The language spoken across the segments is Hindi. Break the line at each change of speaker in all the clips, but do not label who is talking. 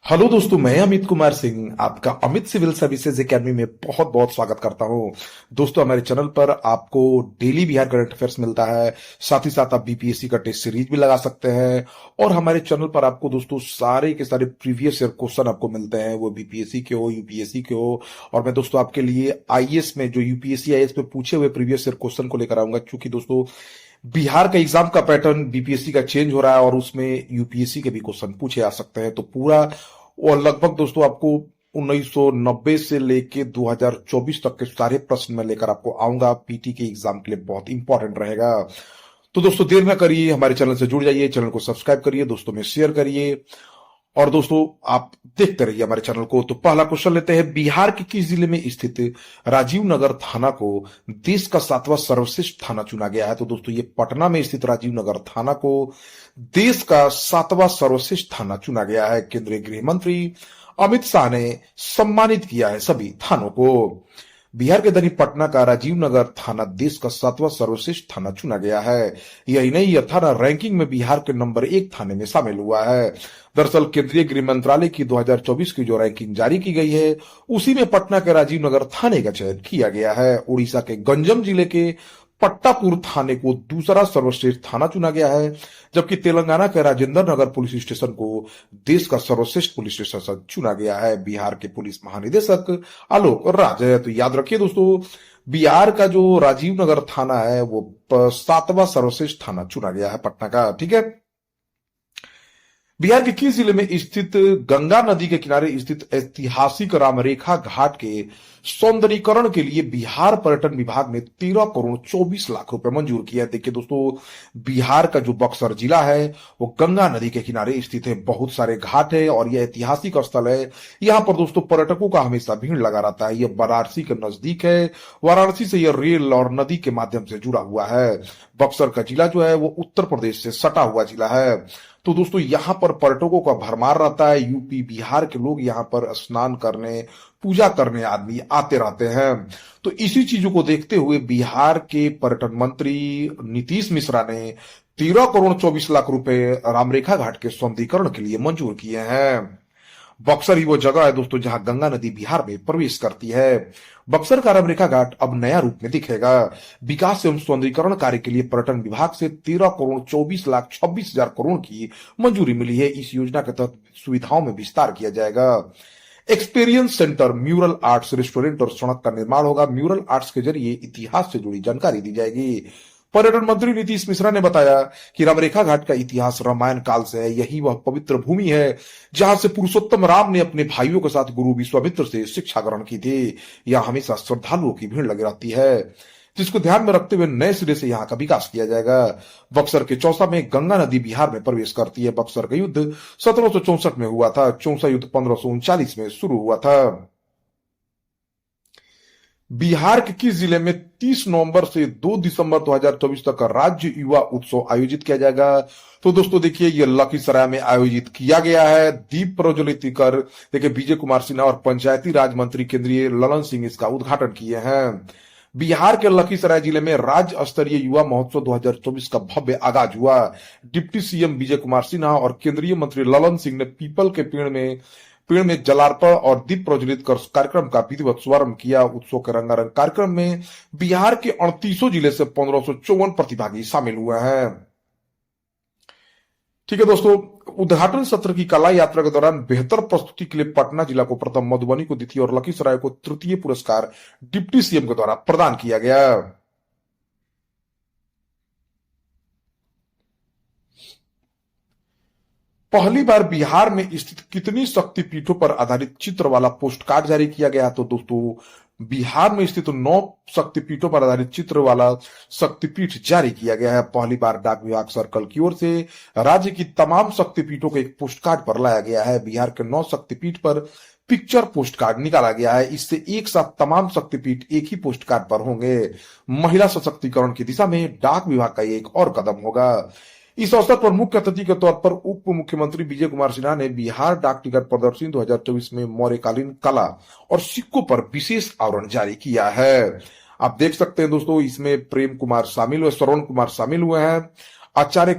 हेलो दोस्तों, मैं अमित कुमार सिंह आपका अमित सिविल सर्विसेज एकेडमी में बहुत बहुत स्वागत करता हूं। दोस्तों, हमारे चैनल पर आपको डेली बिहार करंट अफेयर्स मिलता है। साथ ही साथ आप बीपीएससी का टेस्ट सीरीज भी लगा सकते हैं। और हमारे चैनल पर आपको दोस्तों सारे के सारे प्रीवियस ईयर क्वेश्चन आपको मिलते हैं, वो बीपीएससी के हो, यूपीएससी के हो। और मैं दोस्तों आपके लिए आईएएस में जो यूपीएससी आईएएस में पूछे हुए प्रीवियस ईयर क्वेश्चन को लेकर आऊंगा, क्योंकि दोस्तों बिहार का एग्जाम का पैटर्न बीपीएससी का चेंज हो रहा है और उसमें यूपीएससी के भी क्वेश्चन पूछे आ सकते हैं। तो पूरा और लगभग दोस्तों आपको 1990 से लेके 2024 तक के सारे प्रश्न में लेकर आपको आऊंगा। पीटी के एग्जाम के लिए बहुत इंपॉर्टेंट रहेगा। तो दोस्तों देर ना करिए, हमारे चैनल से जुड़ जाइए, चैनल को सब्सक्राइब करिए, दोस्तों में शेयर करिए और दोस्तों आप देखते रहिए हमारे चैनल को। तो पहला क्वेश्चन लेते हैं, बिहार के किस जिले में स्थित राजीव नगर थाना को देश का 7वां सर्वश्रेष्ठ थाना चुना गया है? तो दोस्तों ये पटना में स्थित राजीव नगर थाना को देश का 7वां सर्वश्रेष्ठ थाना चुना गया है। केंद्रीय गृह मंत्री अमित शाह ने सम्मानित किया है सभी थानों को। बिहार के धनी पटना का राजीव नगर थाना देश का 7वां सर्वश्रेष्ठ थाना चुना गया है। यही नहीं, यह थाना रैंकिंग में बिहार के नंबर 1 थाने में शामिल हुआ है। दरअसल केंद्रीय गृह मंत्रालय की 2024 की जो रैंकिंग जारी की गई है, उसी में पटना के राजीव नगर थाने का चयन किया गया है। उड़ीसा के गंजम जिले के पट्टापुर थाने को दूसरा सर्वश्रेष्ठ थाना चुना गया है, जबकि तेलंगाना के राजेंद्र नगर पुलिस स्टेशन को देश का सर्वश्रेष्ठ पुलिस स्टेशन चुना गया है। बिहार के पुलिस महानिदेशक आलोक राज है। तो याद रखिए दोस्तों, बिहार का जो राजीव नगर थाना है वो 7वां सर्वश्रेष्ठ थाना चुना गया है पटना का। ठीक है। बिहार के किस जिले में स्थित गंगा नदी के किनारे स्थित ऐतिहासिक रामरेखा घाट के सौंदर्यीकरण के लिए बिहार पर्यटन विभाग ने 13 करोड़ 24 लाख रुपए मंजूर किया है? देखिए दोस्तों, बिहार का जो बक्सर जिला है वो गंगा नदी के किनारे स्थित है। बहुत सारे घाट है और यह ऐतिहासिक स्थल है। यहाँ पर दोस्तों पर्यटकों का हमेशा भीड़ लगा रहता है। यह वाराणसी के नजदीक है। वाराणसी से यह रेल और नदी के माध्यम से जुड़ा हुआ है। बक्सर का जिला जो है वो उत्तर प्रदेश से सटा हुआ जिला है। तो दोस्तों यहां पर पर्यटकों का भरमार रहता है। यूपी बिहार के लोग यहां पर स्नान करने, पूजा करने आदमी आते रहते हैं। तो इसी चीजों को देखते हुए बिहार के पर्यटन मंत्री नीतीश मिश्रा ने 13 करोड़ 24 लाख रुपए रामरेखा घाट के सौंदर्यीकरण के लिए मंजूर किए हैं। बक्सर ही वो जगह है दोस्तों जहां गंगा नदी बिहार में प्रवेश करती है। बक्सर का रामरेखा घाट अब नया रूप में दिखेगा। विकास एवं सौंदर्यीकरण कार्य के लिए पर्यटन विभाग से 13 करोड़ 24 लाख 26 हजार करोड़ की मंजूरी मिली है। इस योजना के तहत सुविधाओं में विस्तार किया जाएगा। Experience centre, mural arts, restaurant और सड़क का निर्माण होगा। म्यूरल आर्ट्स के जरिए इतिहास से जुड़ी जानकारी दी जाएगी। पर्यटन मंत्री नीतीश मिश्रा ने बताया कि रामरेखा घाट का इतिहास रामायण काल से है। यही वह पवित्र भूमि है जहां से पुरुषोत्तम राम ने अपने भाइयों के साथ गुरु विश्वामित्र से शिक्षा ग्रहण की थी। यहां हमेशा श्रद्धालुओं की भीड़ लगी रहती है, जिसको ध्यान में रखते हुए नए सिरे से यहाँ का विकास किया जाएगा। बक्सर के चौसा में गंगा नदी बिहार में प्रवेश करती है। बक्सर का युद्ध 1764 में हुआ था। चौसा युद्ध 1539 में शुरू हुआ था। बिहार के किस जिले में 30 नवंबर से 2 दिसंबर 2024 तक राज्य युवा उत्सव आयोजित किया जाएगा? तो दोस्तों देखिए, यह लखीसराय में आयोजित किया गया है। दीप प्रज्वलित कर देखिए विजय कुमार सिन्हा और पंचायती राज मंत्री केंद्रीय ललन सिंह इसका उद्घाटन किए हैं। बिहार के लखीसराय जिले में राज्य स्तरीय युवा महोत्सव 2024 का भव्य आगाज हुआ। डिप्टी सीएम विजय कुमार सिन्हा और केंद्रीय मंत्री ललन सिंह ने पीपल के पेड़ में जलार्पण और दीप प्रज्वलित कर कार्यक्रम का विधिवत शुभारंभ किया। उत्सव के रंगारंग कार्यक्रम में बिहार के 38 जिले से 1554 प्रतिभागी शामिल हुए हैं। ठीक है दोस्तों, उद्घाटन सत्र की कला यात्रा के दौरान बेहतर प्रस्तुति के लिए पटना जिला को प्रथम, मधुबनी को द्वितीय और लखीसराय को तृतीय पुरस्कार डिप्टी सीएम के द्वारा प्रदान किया गया। पहली बार बिहार में स्थित कितनी शक्तिपीठों पर आधारित चित्र वाला पोस्ट कार्ड जारी किया गया? तो दोस्तों बिहार में स्थित 9 शक्तिपीठों पर आधारित चित्र वाला शक्तिपीठ जारी किया गया है। पहली बार डाक विभाग सर्कल की ओर से राज्य की तमाम शक्तिपीठों को एक पोस्ट कार्ड पर लाया गया है। बिहार के 9 शक्तिपीठ पर पिक्चर पोस्ट कार्ड निकाला गया है। इससे एक साथ तमाम शक्तिपीठ एक ही पोस्ट कार्ड पर होंगे। महिला सशक्तिकरण की दिशा में डाक विभाग का एक और कदम होगा। इस अवसर पर मुख्य अतिथि के तौर पर उप मुख्यमंत्री विजय कुमार सिन्हा ने बिहार डाक टिकट प्रदर्शनी 2024 में मौर्यकालीन कला और सिक्कों पर विशेष आवरण जारी किया है। आप देख सकते हैं दोस्तों, इसमें प्रेम कुमार शामिल हुए, श्रवण कुमार शामिल हुए हैं, आचार्य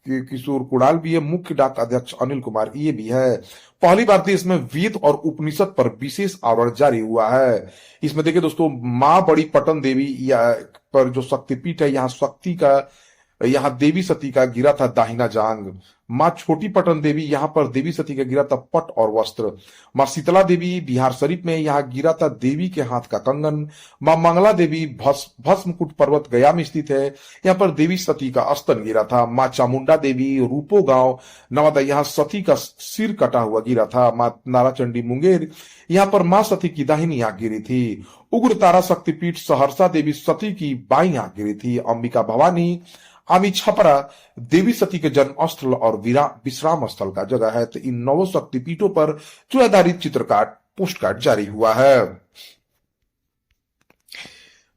किशोर कुणाल भी है, मुख्य डाक अध्यक्ष अनिल कुमार ये भी है। पहली बार देश में वेद और उपनिषद पर विशेष आवरण जारी हुआ है। इसमें देखिए दोस्तों, माँ बड़ी पटन देवी या पर जो शक्तिपीठ है, यहाँ देवी सती का गिरा था दाहिना जांग। माँ छोटी पटन देवी, यहाँ पर देवी सती का गिरा था पट और वस्त्र। माँ शीतला देवी बिहार शरीफ में, यहाँ गिरा था देवी के हाथ का कंगन। माँ मंगला देवी भस्मकुट पर्वत गया में स्थित है, यहाँ पर देवी सती का स्तन गिरा था। माँ चामुंडा देवी रूपो गांव नवादा, यहाँ सती का सिर कटा हुआ गिरा था। माँ नाराचंडी मुंगेर, यहाँ पर माँ सती की दाहिनी आंख गिरी थी। उग्र तारा शक्तिपीठ सहरसा देवी सती की बाई आंख गिरी थी। अंबिका भवानी आमी छपरा देवी सती के जन्म स्थल और विश्राम स्थल का जगह है। तो इन 9 शक्तिपीठों पर जो आधारित चित्रकार्ड पोस्ट कार्ड जारी हुआ है।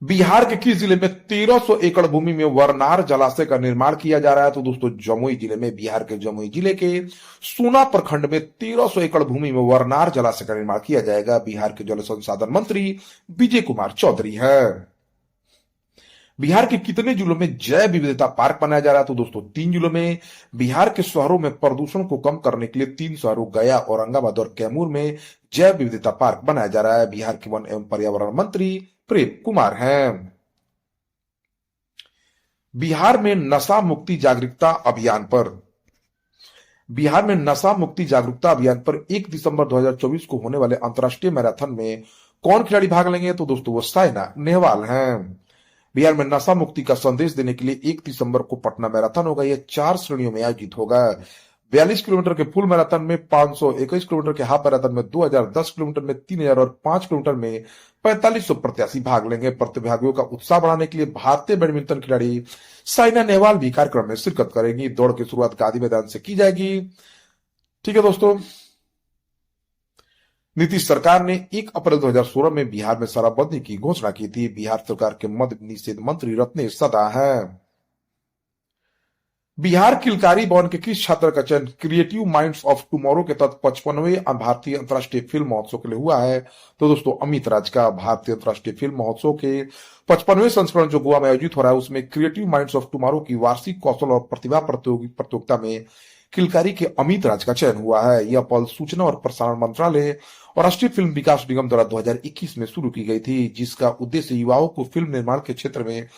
बिहार के किस जिले में 1300 एकड़ भूमि में वरनार जलाशय का निर्माण किया जा रहा है? तो दोस्तों जमुई जिले में, बिहार के जमुई जिले के सोना प्रखंड में 1300 एकड़ भूमि में वरनार जलाशय का निर्माण किया जाएगा। बिहार के जल संसाधन मंत्री विजय कुमार चौधरी है। बिहार के कितने जिलों में जैव विविधता पार्क बनाया जा रहा है? तो दोस्तों 3 जिलों में। बिहार के शहरों में प्रदूषण को कम करने के लिए 3 शहरों गया, औरंगाबाद और कैमूर में जैव विविधता पार्क बनाया जा रहा है। बिहार के वन एवं पर्यावरण मंत्री प्रेम कुमार हैं। बिहार में नशा मुक्ति जागरूकता अभियान पर 1 दिसंबर 2024 को होने वाले अंतर्राष्ट्रीय मैराथन में कौन खिलाड़ी भाग लेंगे? तो दोस्तों वो साइना नेहवाल हैं। बिहार में नशा मुक्ति का संदेश देने के लिए 1 दिसंबर को पटना मैराथन होगा। यह 4 श्रेणियों में आयोजित होगा। 42 किलोमीटर के फुल मैराथन में, 521 किलोमीटर के हाफ मैराथन में, 2010 किलोमीटर में 3000 और 5 किलोमीटर में 4500 प्रत्याशी भाग लेंगे। प्रतिभागियों का उत्साह बढ़ाने के लिए भारतीय बैडमिंटन खिलाड़ी साइना नेहवाल भी कार्यक्रम में शिरकत करेंगी। दौड़ की शुरुआत गांधी मैदान से की जाएगी। ठीक है दोस्तों, नीतीश सरकार ने 1 अप्रैल 2016 में बिहार में शराबबंदी की घोषणा की थी। बिहार सरकार के मद्य निषेध मंत्री रत्नेश सदा हैं। बिहार किलकारी भवन के किस छात्र का चयन क्रिएटिव माइंड्स ऑफ टुमारो के तहत 55वें भारतीय अंतर्राष्ट्रीय फिल्म महोत्सव के लिए हुआ है? तो दोस्तों अमित राज का। भारतीय अंतर्राष्ट्रीय फिल्म महोत्सव के 55वें संस्करण जो गोवा में आयोजित हो रहा है, उसमें क्रिएटिव माइंड्स ऑफ टुमारो की वार्षिक कौशल और प्रतिभा प्रतियोगिता में किलकारी के अमित राज का चयन हुआ है। यह पहल सूचना और प्रसारण मंत्रालय और राष्ट्रीय फिल्म विकास निगम द्वारा 2021 में शुरू की गई थी, जिसका उद्देश्य युवाओं को फिल्म निर्माण के क्षेत्र में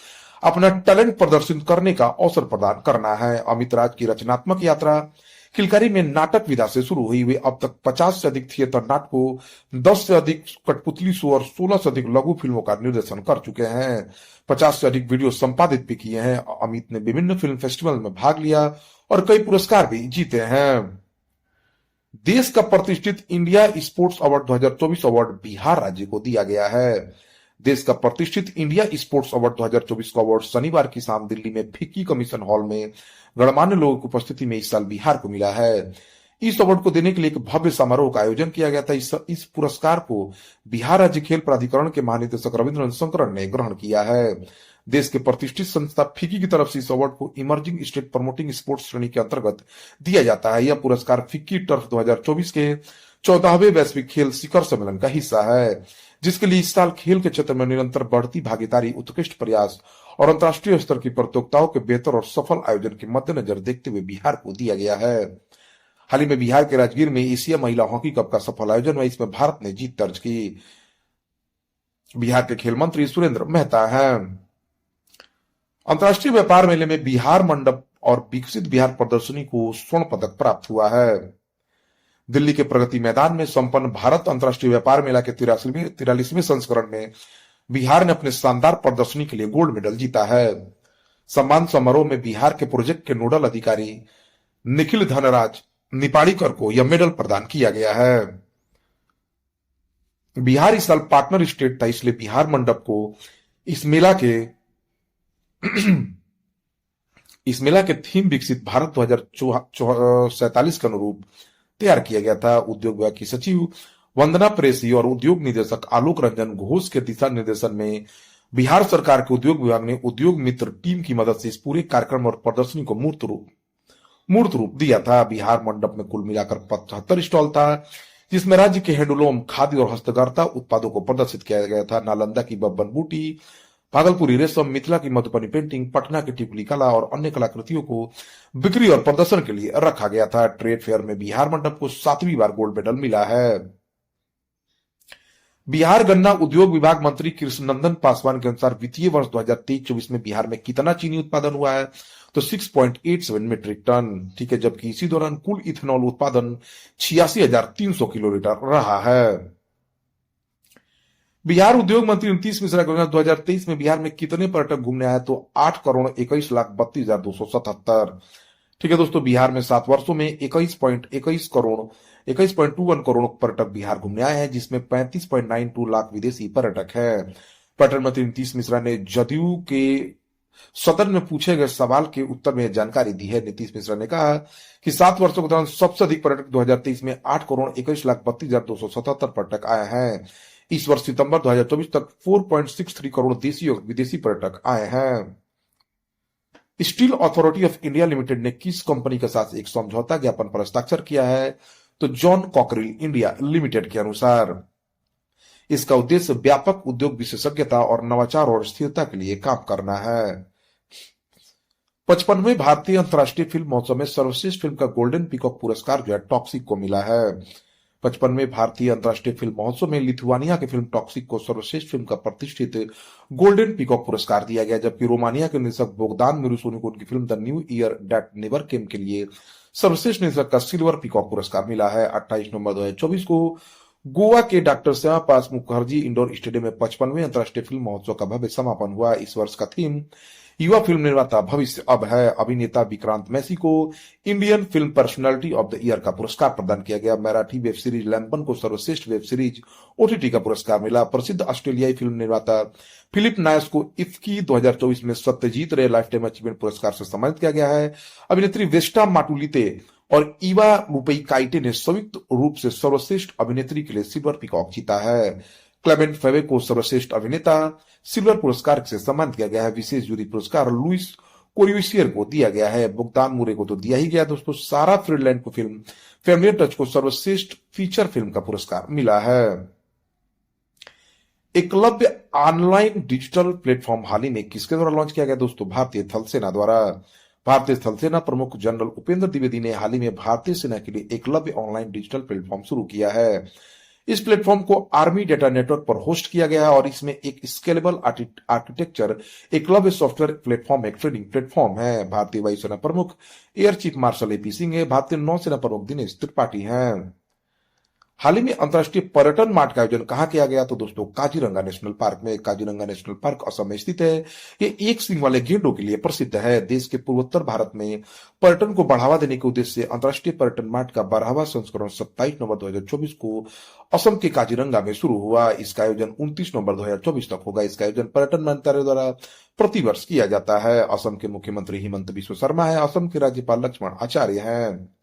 अपना टैलेंट प्रदर्शित करने का अवसर प्रदान करना है। अमित राज की रचनात्मक यात्रा किलकारी में नाटक विधा से शुरू हुई। वे अब तक 50 से अधिक थिएटर नाटकों, 10 से अधिक कठपुतली शो और 16 से अधिक लघु फिल्मों का निर्देशन कर चुके हैं। 50 से अधिक वीडियो संपादित भी किए हैं। अमित ने विभिन्न फिल्म फेस्टिवल में भाग लिया और कई पुरस्कार भी जीते हैं। देश का प्रतिष्ठित India sports award 2024 award Bihar राज्य को दिया गया है। देश का प्रतिष्ठित इंडिया स्पोर्ट्स अवार्ड 2024 का अवार्ड शनिवार की शाम दिल्ली में फिक्की कमीशन हॉल में गणमान्य लोगों की उपस्थिति में इस साल बिहार को मिला है। इस अवार्ड को देने के लिए एक भव्य समारोह का आयोजन किया गया था। इस पुरस्कार को बिहार राज्य खेल प्राधिकरण के महानिदेशक रविंद्र शंकरन ने ग्रहण किया है। देश के प्रतिष्ठित संस्था फिक्की की तरफ से इस अवार्ड को इमर्जिंग स्टेट प्रमोटिंग स्पोर्ट्स श्रेणी के अंतर्गत दिया जाता है। यह पुरस्कार फिक्की टर्फ 2024 के 14वें वैश्विक खेल शिखर सम्मेलन का हिस्सा है, जिसके लिए इस साल खेल के क्षेत्र में निरंतर बढ़ती भागीदारी, उत्कृष्ट प्रयास और अंतर्राष्ट्रीय स्तर की प्रतियोगिताओं के बेहतर और सफल आयोजन के मद्देनजर देखते हुए बिहार को दिया गया है। हाल ही में बिहार के राजगीर में एशिया महिला हॉकी कप का सफल आयोजन हुआ। इसमें भारत ने जीत दर्ज की। बिहार के खेल मंत्री सुरेंद्र मेहता हैं। अंतर्राष्ट्रीय व्यापार मेले में बिहार मंडप और विकसित बिहार प्रदर्शनी को स्वर्ण पदक प्राप्त हुआ है। दिल्ली के प्रगति मैदान में संपन्न भारत अंतर्राष्ट्रीय व्यापार मेला के 43वें संस्करण में बिहार ने अपने शानदार प्रदर्शनी के लिए गोल्ड मेडल जीता है। सम्मान समारोह में बिहार के प्रोजेक्ट के नोडल अधिकारी निखिल धनराज निपाड़ीकर को यह मेडल प्रदान किया गया है। बिहार इस साल पार्टनर स्टेट था, इसलिए बिहार मंडप को इस मेला के थीम विकसित भारत 2047 के अनुरूप तैयार किया गया था। उद्योग विभाग की सचिव वंदना प्रेसी और उद्योग निदेशक आलोक रंजन घोष के दिशा निर्देशन में बिहार सरकार के उद्योग विभाग ने उद्योग मित्र टीम की मदद से इस पूरे कार्यक्रम और प्रदर्शनी को मूर्त रूप दिया था। बिहार मंडप में कुल मिलाकर 75 स्टॉल था, जिसमें राज्य के हैंडलूम, खादी और हस्तकरघा उत्पादों को प्रदर्शित किया गया था। नालंदा की बब्बन बूटी, भागलपुरी रेशम, मिथिला की मधुबनी पेंटिंग, पटना की टिकुली कला और अन्य कलाकृतियों को बिक्री और प्रदर्शन के लिए रखा गया था। ट्रेड फेयर में बिहार मंडप को 7वीं बार गोल्ड मेडल मिला है। बिहार गन्ना उद्योग विभाग मंत्री कृष्णनंदन पासवान के अनुसार वित्तीय वर्ष 2023-24 में बिहार में कितना चीनी उत्पादन हुआ है, तो 6.87 मीट्रिक टन। ठीक है, जबकि इसी दौरान कुल इथेनॉल उत्पादन 86,300 किलोलीटर रहा है। बिहार उद्योग मंत्री नीतीश मिश्रा के अनुसार 2023 में बिहार में कितने पर्यटक घूमने आए, तो 8,21,32,277। ठीक है दोस्तों, बिहार में 7 वर्षों में 21.21 करोड़ पर्यटक बिहार घूमने आए हैं, जिसमें 35.92 लाख विदेशी पर्यटक हैं। पर्यटन मंत्री नीतीश मिश्रा ने जदयू के सदन में पूछे गए सवाल के उत्तर में जानकारी दी है। नीतीश मिश्रा ने कहा कि 7 वर्षों के दौरान सबसे अधिक पर्यटक 2023 में 8,21,32,277 पर्यटक आए हैं। इस वर्ष सितंबर 2024 तक 4.63 करोड़ देशी और विदेशी पर्यटक आए हैं। Steel authority of India limited ने किस कंपनी के साथ एक समझौता ज्ञापन पर हस्ताक्षर किया है, तो जॉन कॉकरिल इंडिया लिमिटेड के अनुसार इसका उद्देश्य व्यापक उद्योग विशेषज्ञता और नवाचार और स्थिरता के लिए काम करना है। 55वें भारतीय अंतर्राष्ट्रीय फिल्म महोत्सव में सर्वश्रेष्ठ फिल्म का गोल्डन पीकॉक पुरस्कार जो है टॉक्सिक को मिला है। 55वें भारतीय अंतर्राष्ट्रीय फिल्म महोत्सव में लिथुआनिया की फिल्म टॉक्सिक को सर्वश्रेष्ठ फिल्म का प्रतिष्ठित गोल्डन पीकॉक पुरस्कार दिया गया, जबकि रोमानिया के निर्देशक बोगदान मिरुसोनी को उनकी film the new year that never came के लिए सर्वश्रेष्ठ निर्देशक का सिल्वर पीकॉक पुरस्कार मिला है। 28 नवंबर 2024 को गोवा के doctor Shyamaprasad Mukherjee indoor stadium में 55वें अंतर्राष्ट्रीय फिल्म महोत्सव का भव्य समापन हुआ। इस वर्ष का थीम युवा फिल्म निर्माता भविष्य अब है। अभिनेता विक्रांत मैसी को Indian film personality of the year का पुरस्कार प्रदान किया गया। मराठी वेब सीरीज लैंपन को सर्वश्रेष्ठ वेब सीरीज ओटीटी का पुरस्कार मिला। प्रसिद्ध ऑस्ट्रेलियाई फिल्म निर्माता फिलिप नायस को इफ्की 2024 में सत्यजीत रे लाइफ टाइम अचीवमेंट पुरस्कार से सम्मानित किया गया है। अभिनेत्री वेस्टा माटुलिते और ईवा रुपेइकाइटे ने संयुक्त रूप से सर्वश्रेष्ठ अभिनेत्री के लिए सिल्वर पीकॉक जीता है। क्लेमेंट फेवे को सर्वश्रेष्ठ अभिनेता सिल्वर पुरस्कार से सम्मानित किया गया है। विशेष जूरी पुरस्कार लुइस कोरियोसियर को दिया गया है। बुगतान मुरे को तो दिया ही गया दोस्तों। सारा फ्रीडलैंड को फिल्म फैमिली टच को सर्वश्रेष्ठ फीचर फिल्म का पुरस्कार मिला है। एकलव्य ऑनलाइन डिजिटल प्लेटफॉर्म हाल ही में किसके द्वारा लॉन्च किया गया दोस्तों? भारतीय थल सेना द्वारा। भारतीय थल सेना प्रमुख जनरल उपेंद्र द्विवेदी ने हाल ही में भारतीय सेना के लिए एकलव्य ऑनलाइन डिजिटल प्लेटफॉर्म शुरू किया है। इस प्लेटफॉर्म को आर्मी डेटा नेटवर्क पर होस्ट किया गया है और इसमें एक scalable architecture Eklavya software platform एक ट्रेडिंग प्लेटफॉर्म है। भारतीय वायुसेना प्रमुख air chief marshal AP Singh है। भारतीय नौसेना प्रमुख दिनेश त्रिपाठी हैं। हाल ही में अंतर्राष्ट्रीय पर्यटन मार्ट का आयोजन कहाँ किया गया? तो दोस्तों काजीरंगा नेशनल पार्क में। काजीरंगा नेशनल पार्क असम में स्थित है। ये एक सींग वाले गेंडों के लिए प्रसिद्ध है। देश के पूर्वोत्तर भारत में पर्यटन को बढ़ावा देने के उद्देश्य से अंतर्राष्ट्रीय पर्यटन मार्ट का 12वां संस्करण 27 नवंबर 2024 को असम के काजीरंगा में शुरू हुआ। इसका आयोजन 29 नवंबर 2024 तक होगा। इसका आयोजन पर्यटन मंत्रालय द्वारा प्रतिवर्ष किया जाता है। असम के मुख्यमंत्री हिमंत बिस्व शर्मा है। असम के राज्यपाल लक्ष्मण आचार्य हैं।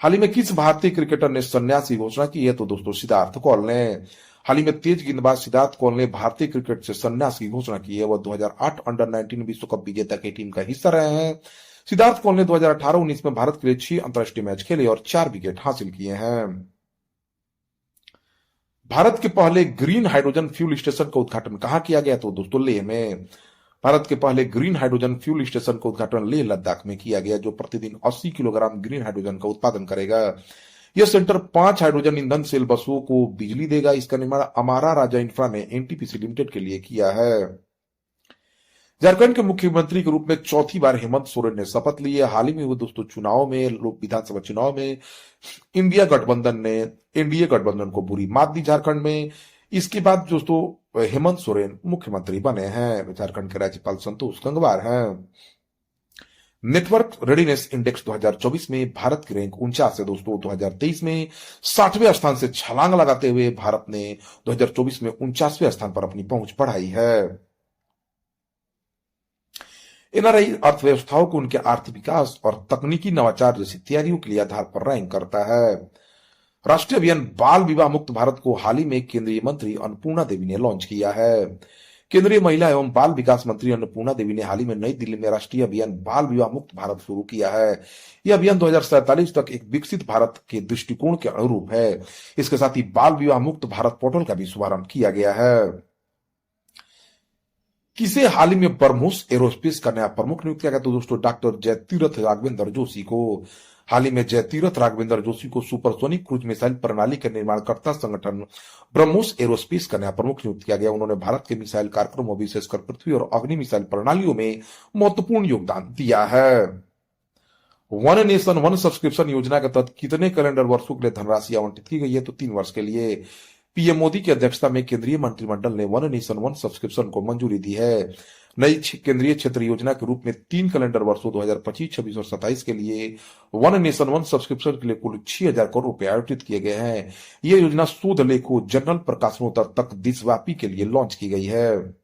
हाल ही में किस भारतीय क्रिकेटर ने संन्यास की घोषणा की है? तो दोस्तों सिद्धार्थ कौल ने। हाल ही में तेज गेंदबाज सिद्धार्थ कौल ने भारतीय क्रिकेट से संन्यास की घोषणा की है। वह 2008 अंडर 19 विश्व कप विजेता की टीम का हिस्सा रहे हैं। सिद्धार्थ कौल ने 2018-19 में भारत के लिए 6 अंतर्राष्ट्रीय मैच खेले और 4 विकेट हासिल किए हैं। भारत के पहले ग्रीन हाइड्रोजन फ्यूल स्टेशन का उद्घाटन कहाँ किया गया? तो दोस्तों लेह में। भारत के पहले ग्रीन हाइड्रोजन फ्यूल स्टेशन का उद्घाटन लेह लद्दाख में किया गया, जो प्रतिदिन 80 किलोग्राम ग्रीन हाइड्रोजन का उत्पादन करेगा। यह सेंटर 5 हाइड्रोजन ईंधन सेल बसों को बिजली देगा। इसका निर्माण अमारा राजा इंफ्रा ने एनटीपीसी लिमिटेड के लिए किया है। झारखंड के मुख्यमंत्री के रूप में चौथी बार हेमंत सोरेन ने शपथ ली है। हाल ही में हुए दोस्तों चुनाव में, लोक विधानसभा चुनाव में एनडीए गठबंधन को बुरी मात दी झारखंड में। इसके बाद दोस्तों हेमंत सोरेन मुख्यमंत्री बने हैं। झारखंड के राज्यपाल संतोष गंगवार हैं। नेटवर्क रेडीनेस इंडेक्स 2024 में भारत की रैंक 49 है दोस्तों। 2023 में 60वें स्थान से छलांग लगाते हुए भारत ने 2024 में 49वें स्थान पर अपनी पहुंच बढ़ाई है। एनआरआई अर्थव्यवस्थाओं को उनके आर्थिक विकास और तकनीकी नवाचार जैसी तैयारियों के लिए आधार पर रैंक करता है। राष्ट्रीय अभियान बाल विवाह मुक्त भारत को हाल ही में केंद्रीय मंत्री अन्नपूर्णा देवी ने लॉन्च किया है। केंद्रीय महिला एवं बाल विकास मंत्री अन्नपूर्णा देवी ने हाल ही में नई दिल्ली में राष्ट्रीय अभियान बाल विवाह मुक्त भारत शुरू किया है। यह अभियान 2047 तक एक विकसित भारत के दृष्टिकोण के अनुरूप है। इसके साथ ही बाल विवाह मुक्त भारत पोर्टल का भी शुभारंभ किया गया है। किसे हाल ही में ब्रह्मोस एरोस्पेस का नया प्रमुख नियुक्त किया गया? तो दोस्तों डॉक्टर जयतीरथ राघवेंद्र जोशी को हाल ही में जयतीरथ राघवेंद्र जोशी को सुपरसोनिक क्रूज मिसाइल प्रणाली के निर्माणकर्ता संगठन ब्रह्मोस एरोस्पेस का नया प्रमुख नियुक्त किया गया। उन्होंने भारत के मिसाइल कार्यक्रमों, विशेषकर पृथ्वी और अग्नि मिसाइल प्रणालियों में महत्वपूर्ण योगदान दिया है। वन नेशन वन सब्सक्रिप्शन योजना के तहत कितने कैलेंडर वर्षों के लिए धनराशि आवंटित की गई है? तो 3 वर्ष के लिए। पीएम मोदी की अध्यक्षता में केंद्रीय मंत्रिमंडल ने वन नेशन वन सब्सक्रिप्शन को मंजूरी दी है। नई केंद्रीय क्षेत्र योजना के रूप में 3 कैलेंडर वर्षों 2025, 26 और 27 के लिए वन नेशन वन सब्सक्रिप्शन के लिए कुल 6,000 करोड़ रुपए आवंटित किए गए हैं। यह योजना शोध लेखों, जर्नल प्रकाशनों तक देशव्यापी के लिए लॉन्च की गई है।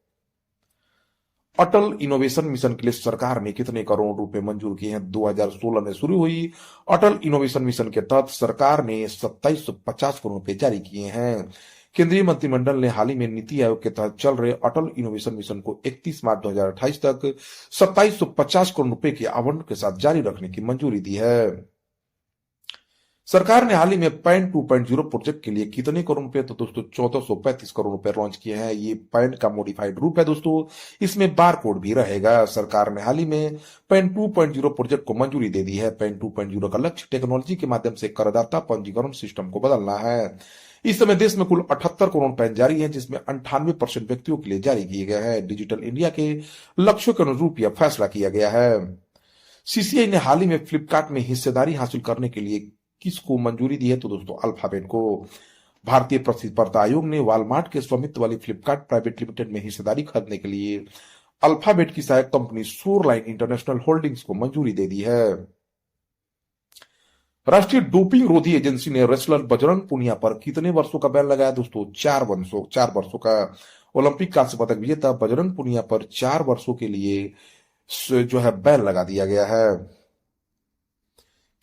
अटल इनोवेशन मिशन के लिए सरकार ने कितने करोड़ रुपए मंजूर किए हैं? 2016 में शुरू हुई अटल इनोवेशन मिशन के तहत सरकार ने 2750 करोड़ रुपए जारी किए हैं। केंद्रीय मंत्रिमंडल ने हाल ही में नीति आयोग के तहत चल रहे अटल इनोवेशन मिशन को 31 मार्च 2028 तक 2750 करोड़ रुपए के आवंटन के साथ जारी रखने की मंजूरी दी है। सरकार ने हाल ही में पैन 2.0 प्रोजेक्ट के लिए कितने करोड़ रुपए? तो दोस्तों 1435 करोड़ रुपए लॉन्च किए हैं। ये पैन का मॉडिफाइड रूप है दोस्तों, इसमें बार कोड भी रहेगा। सरकार ने हाल ही में पैन 2.0 प्रोजेक्ट को मंजूरी दे दी है। पैन 2.0 का लक्ष्य टेक्नोलॉजी के माध्यम से करदाता पंजीकरण सिस्टम को बदलना है। इस समय देश में कुल 78 करोड़ पैन जारी है, जिसमें 98% व्यक्तियों के लिए जारी किए गए हैं। डिजिटल इंडिया के लक्ष्यों के अनुरूप यह फैसला किया गया है। सीसीआई ने हाल ही में फ्लिपकार्ट में हिस्सेदारी हासिल करने के लिए किसको मंजूरी दी है? तो दोस्तों अल्फाबेट को। भारतीय प्रतिस्पर्धा आयोग ने वॉलमार्ट के स्वामित्व वाली फ्लिपकार्ट प्राइवेट लिमिटेड में हिस्सेदारी खरीदने के लिए अल्फाबेट की सहायक कंपनी शोरलाइन इंटरनेशनल होल्डिंग्स को मंजूरी दे दी है। राष्ट्रीय डोपिंग रोधी एजेंसी ने रेसलर बजरंग पुनिया पर कितने वर्षों का बैन लगाया? दोस्तों 4 वर्षों का। ओलंपिक कांस्य पदक विजेता बजरंग पुनिया पर 4 वर्षों के लिए जो है बैन लगा दिया गया है।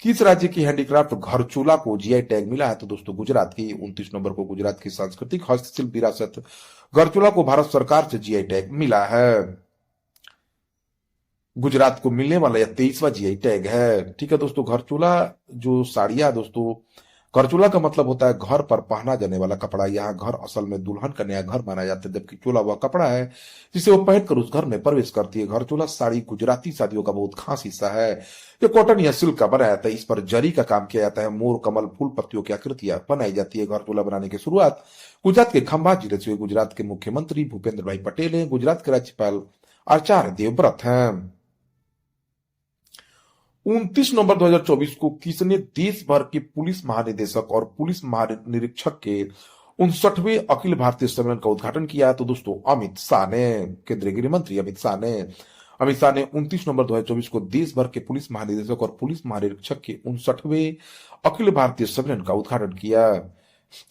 किस राज्य की हैंडीक्राफ्ट घरचूला को जीआई टैग मिला है? तो दोस्तों गुजरात की। 29 नवंबर को गुजरात की सांस्कृतिक हस्तशिल्प विरासत घरचूला को भारत सरकार से जीआई टैग मिला है। गुजरात को मिलने वाला यह 23वां जीआई टैग है। ठीक है दोस्तों, घरचूला जो साड़ियां दोस्तों, घरचूला का मतलब होता है घर पर पहना जाने वाला कपड़ा। यहाँ घर असल में दुल्हन का नया घर माना जाता है, जबकि चोला वह कपड़ा है जिसे वो पहनकर उस घर में प्रवेश करती है। घरचोला साड़ी गुजराती शादियों का बहुत खास हिस्सा है। ये कॉटन या सिल्क का बनाया जाता है। इस पर जरी का काम किया जाता है। मोर, कमल, फूल, पत्तियों की आकृतियां बनाई जाती है। घरचोला बनाने की शुरुआत गुजरात के खंभात जिले से हुई। गुजरात के मुख्यमंत्री भूपेंद्र भाई पटेल है। गुजरात के राज्यपाल आचार्य देवव्रत हैं। 29 नवंबर 2024 को किसने देश भर के पुलिस महानिदेशक और पुलिस महानिरीक्षक के 59वें अखिल भारतीय सम्मेलन का उद्घाटन किया? तो दोस्तों अमित शाह ने। केंद्रीय गृह मंत्री अमित शाह ने 29 नवंबर 2024 को देश भर के पुलिस महानिदेशक और पुलिस महानिरीक्षक के 59वें अखिल भारतीय सम्मेलन का उद्घाटन किया।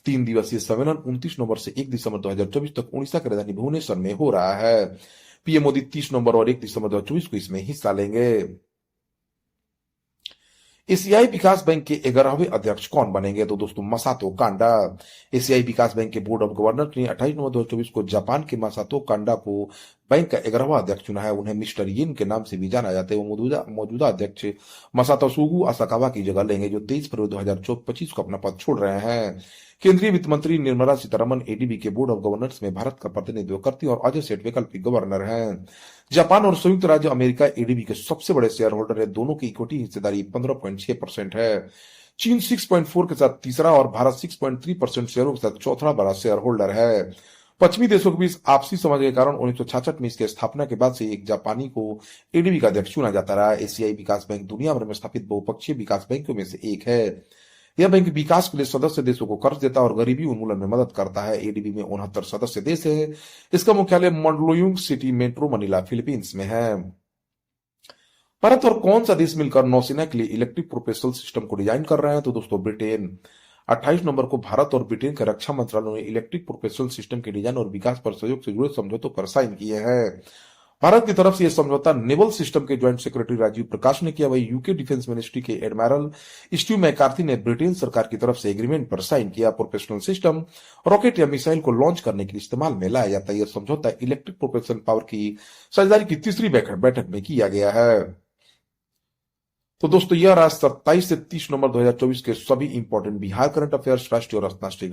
3 दिवसीय सम्मेलन 29 नवंबर से 1 दिसंबर 2024 तक उड़ीसा की राजधानी भुवनेश्वर में हो रहा है। पीएम मोदी 30 नवंबर और 1 दिसंबर 2024 को इसमें हिस्सा लेंगे। एशियाई विकास बैंक के 11वें अध्यक्ष कौन बनेंगे? तो दोस्तों मसातो कांडा। एशियाई विकास बैंक के बोर्ड ऑफ गवर्नर ने 28 नवंबर 2024 को जापान के मसातो कांडा को बैंक का 11वां अध्यक्ष चुना है। उन्हें मिस्टर येन के नाम से भी जाना जाता है। वो मौजूदा अध्यक्ष मसातोशुगु असाकावा की जगह लेंगे, जो 23 फरवरी 2025 को अपना पद छोड़ रहे हैं। केंद्रीय वित्त मंत्री निर्मला सीतारमन एडीबी के बोर्ड ऑफ गवर्नर्स में भारत का प्रतिनिधित्व करती है और अजय सेठ वैकल्पिक गवर्नर हैं। जापान और संयुक्त राज्य अमेरिका एडीबी के सबसे बड़े शेयर होल्डर है। दोनों की इक्विटी हिस्सेदारी 15.6% है। चीन 6.4 के साथ तीसरा और भारत 6.3% शेयरों के साथ चौथा बड़ा शेयर होल्डर है। पश्चिमी देशों के बीच आपसी समझ के कारण 1966 में इसकी स्थापना के बाद से एक जापानी को एडीबी का अध्यक्ष चुना जाता रहा। एशियाई विकास बैंक दुनिया भर में स्थापित बहुपक्षीय विकास बैंकों में से एक है। यह बैंक विकास के लिए सदस्य देशों को कर्ज देता है और गरीबी उन्मूलन में मदद करता है। एडीबी में 69 सदस्य देश है। इसका मुख्यालय मंडलोयुंग सिटी मेट्रो मनीला फिलीपींस में है। भारत और कौन सा देश मिलकर नौसेना के लिए इलेक्ट्रिक प्रोपेल्शन सिस्टम को डिजाइन कर रहे हैं? तो दोस्तों ब्रिटेन। 28 नवंबर को भारत और ब्रिटेन के रक्षा मंत्रालयों ने इलेक्ट्रिक प्रोपेल्शन सिस्टम के डिजाइन और विकास पर सहयोग से जुड़े समझौतों पर साइन किए हैं। भारत की तरफ से यह समझौता नेवल सिस्टम के ज्वाइंट सेक्रेटरी राजीव प्रकाश ने किया। वही यूके डिफेंस मिनिस्ट्री के एडमिरल स्टीव मैकार्थी ने ब्रिटेन सरकार की तरफ से एग्रीमेंट पर साइन किया। प्रोपेल्शन सिस्टम रॉकेट या मिसाइल को लॉन्च करने के लिए इस्तेमाल में लाया जाता है। यह समझौता इलेक्ट्रिक प्रोपेल्शन पावर की साझेदारी की तीसरी बैठक में किया गया है। तो दोस्तों यह रहा 27 से 30 नवंबर 2024 के सभी इंपॉर्टेंट बिहार करंट अफेयर्स, राष्ट्रीय और अंतर्राष्ट्रीय